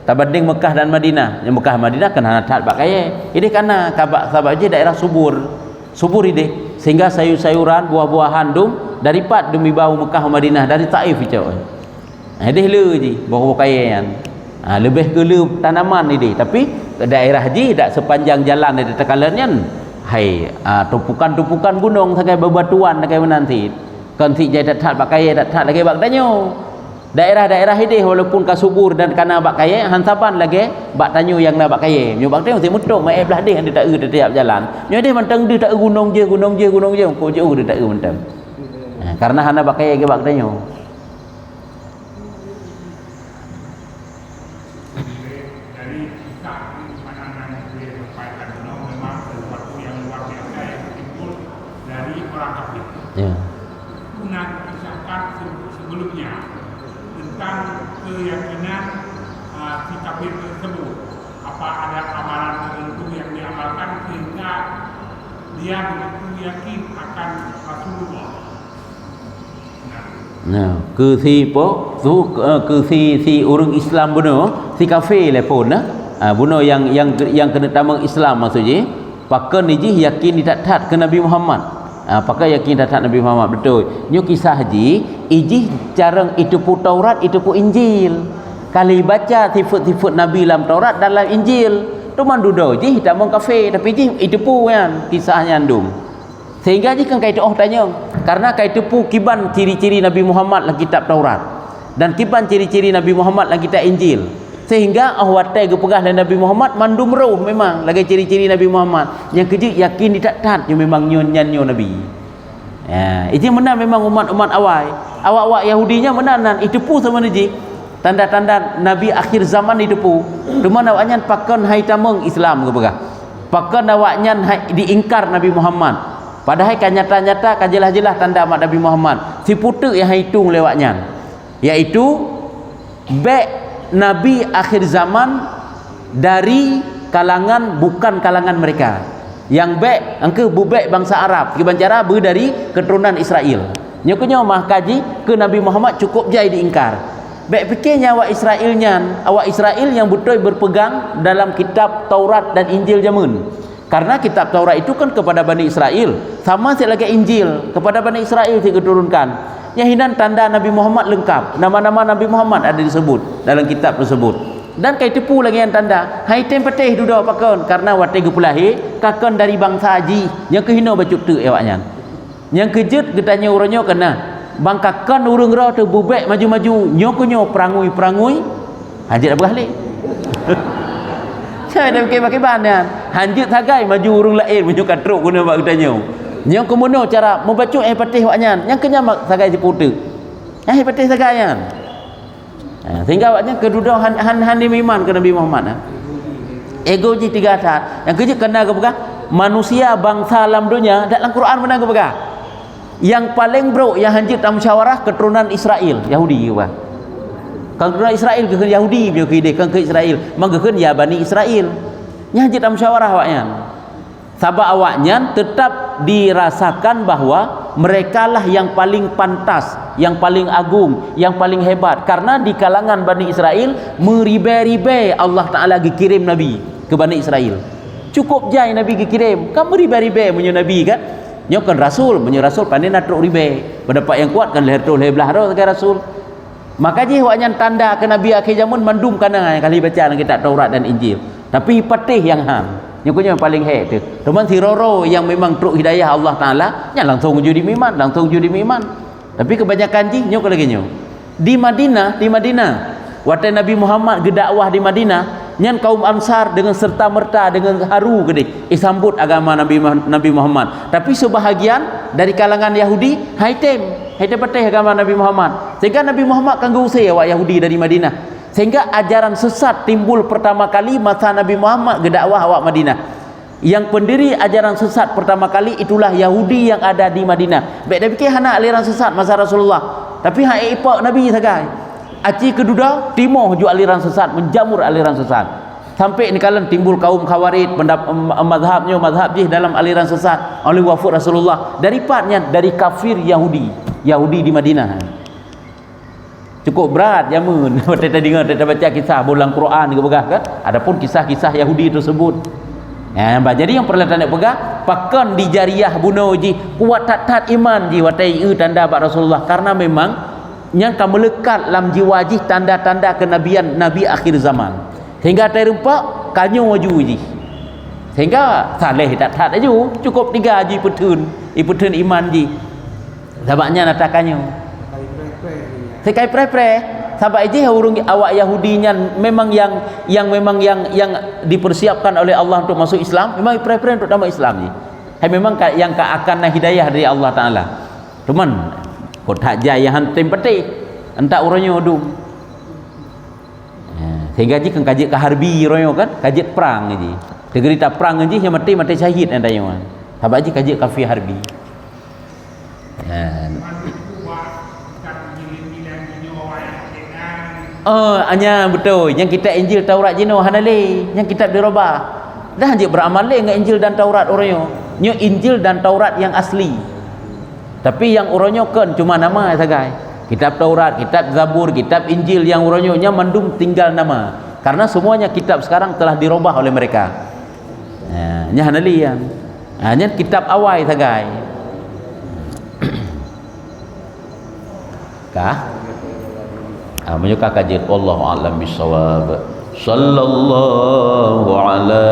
Tabanding Mekah dan Madinah. Yang Mekah Madinah kena hat bak kaya. Ini karena sabak ji daerah subur. Subur ini sehingga sayur-sayuran, buah-buahan dum daripat demi bau Mekah Madinah dari Taif itu. Hadih le ji bau kaya kan. Lebih ke le tanaman ini tapi daerah ji tak sepanjang jalan di tekalanya. Hai tumpukan-tumpukan gunung sagai bebatuan sagai menanti. Kan si jai dat bak kaya dat lagi bak tanyo daerah-daerah ini walaupun kasubur dan kana bak kaya hantapan lagi bak tanyo yang nak bak kaya nyo bak tanyo si mutung mai belah deh dia tak di tiap jalan nyo deh mentang dia tak gunung je ko je dia tak mentang karena hana bak kaya ke bak tanyo dari kisah pandangan yang disampaikan memang sesuatu yang luar biasa yang timbul dari orang kafir. ya Pernah disahkan sebelumnya tentang keyakinan si kafir tersebut apa ada amalan tertentu yang diamalkan sehingga dia begitu yakin akan Rasulullah. nah ke si po tu ke si orang Islam bunuh si kafir le pun bunuh yang kena tamang Islam maksudnya pakai ni yakin tidak tat ke Nabi Muhammad. Pakai yakin datang Nabi Muhammad betul. Nyo kisah haji, ijih carang itu pu Taurat, itu pu Injil. Kali baca sifat-sifat Nabi dalam Taurat dalam Injil, tu mandudo ji tak mau kafe tapi ji itu pu kan kisahnya andung. Sehingga ji kan kait tanya, karena kait pu kiban ciri-ciri Nabi Muhammad dalam kitab Taurat dan kiban ciri-ciri Nabi Muhammad dalam kitab Injil. Sehingga ahwatai gepegah dan Nabi Muhammad mandum roh memang lagi ciri-ciri Nabi Muhammad yang kejik yakin tidak tat yang memang nyon Nabi. Ya, itu benar memang umat-umat awak Yahudinya menanan itu pu sama ni tanda-tanda Nabi akhir zaman itu pu. Cuma awaknya pakon hai tameng Islam gepegah. Pakon awaknya diingkar Nabi Muhammad. Padahal kan nyata-nyata kan jelas-jelas tanda amat Nabi Muhammad. Si putu yang hitung lewatnya yaitu be Nabi akhir zaman dari kalangan bukan kalangan mereka yang baik angke bubek bangsa Arab kibancara ber dari keturunan Israel nyokonyo mah kaji ke Nabi Muhammad cukup jai diingkar baik fikirnya awak Israel yang betul berpegang dalam kitab Taurat dan Injil zaman karena kitab Taurat itu kan kepada Bani Israel sama sekali Injil kepada Bani Israel diturunkan yang tanda Nabi Muhammad lengkap nama-nama Nabi Muhammad ada disebut dalam kitab tersebut dan kai tepu lagi yang tanda hai tem petih duduk pakon karena watai gepulahi kakon dari bangsa haji yang kehino bacuk tu awaknya yang kejut getanya orangnya kena bang kakon urang ra tu bubek maju-maju nyokonyo perangui haji dah beralik saya dah pakai bahan hanjut sagai maju urang lain menyokan truk guna bak getanya yang kemudian cara membaca petih waknya yang kenyamak sagai si putu petih sagai kan sehingga waknya kedua han iman ke Nabi Muhammad ego ji tiga tat yang kerja kena ke begah manusia bangsa alam dunia dalam Quran mana ke begah yang paling bro yang hanjut dalam musyawarah keturunan Israel Yahudi ke keturunan Israel ke Yahudi bio ke Israel mangkeun ya Bani Israel yang hanjut dalam musyawarah waknya sabab awaknya tetap dirasakan bahwa merekalah yang paling pantas, yang paling agung, yang paling hebat karena di kalangan Bani Israel meribai-ribai Allah Ta'ala dikirim Nabi ke Bani Israel cukup jai Nabi dikirim kan meribai-ribai punya Nabi kan nyokan Rasul punya Rasul pandai natruk ribai pendapat yang kuat kan leher tu leher belah roh sebagai Rasul maka je awaknya tanda ke Nabi akhir zaman mandum kana yang kali baca dalam kitab Taurat dan Injil tapi patih yang Yang paling hek tu. Teman si Roro yang memang truk hidayah Allah Taala, nya langsung uju di Miman, langsung uju di Miman. Tapi kebanyakan ji nyok lagi nyok. Di Madinah, waktu Nabi Muhammad gedakwah di Madinah, nyan kaum Ansar dengan serta merta dengan haru gede sambut agama Nabi Muhammad. Tapi sebahagian dari kalangan Yahudi haitem patih agama Nabi Muhammad. Sehingga Nabi Muhammad kanggo usai awak Yahudi dari Madinah. Sehingga ajaran sesat timbul pertama kali masa Nabi Muhammad gedakwah awak Madinah. Yang pendiri ajaran sesat pertama kali itulah Yahudi yang ada di Madinah. Baik dia fikir hana aliran sesat masa Rasulullah. Tapi hak ipak Nabi sagai. Aci keduda timoh ju aliran sesat, menjamur aliran sesat. Sampai ni kala timbul kaum Khawarij mazhab jih dalam aliran sesat oleh wafat Rasulullah. Daripadanya dari kafir Yahudi di Madinah. Cukup berat jamun. Kita dengar, kita baca kisah bolang Quran juga begah kan. Adapun kisah-kisah Yahudi tersebut. Jadi yang perlatan nak pegah pakan di jariah bunuh ji kuat tat iman ji watai tanda bak Rasulullah karena memang yang akan melekat dalam jiwa ji tanda-tanda kenabian Nabi akhir zaman. Sehingga terempak kanyo waju ji. Sehingga saleh tat aju cukup 3 ji petun iman ji. Sebabnya natakannya sekai pre sampai aja urung awak Yahudinya memang yang dipersiapkan oleh Allah untuk masuk Islam memang pre untuk nama Islam ni. Memang yang akan hidayah dari Allah Taala. Cuman kok tak jaya hantim peti entak uronyo dum. Sehingga ji kan kaji ke harbi uronyo kan, kaji perang ji. Degerita perang ji yang mati syahid andanya. Sampai aja kaji kafir harbi. Hanya betul yang kita Injil Taurat jino hanale yang kitab dirubah dah je beramal dengan Injil dan Taurat orangnya nyo Injil dan Taurat yang asli tapi yang orangnya kan cuma nama sagai kitab Taurat, kitab Zabur, kitab Injil yang orangnya nya mandum tinggal nama karena semuanya kitab sekarang telah dirubah oleh mereka nya hanale yang hanya kitab awal sagai kah menyuka kajian wallahu a'lam bissawab sallallahu ala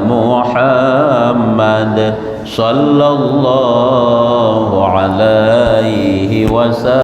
Muhammad sallallahu alaihi wasallam.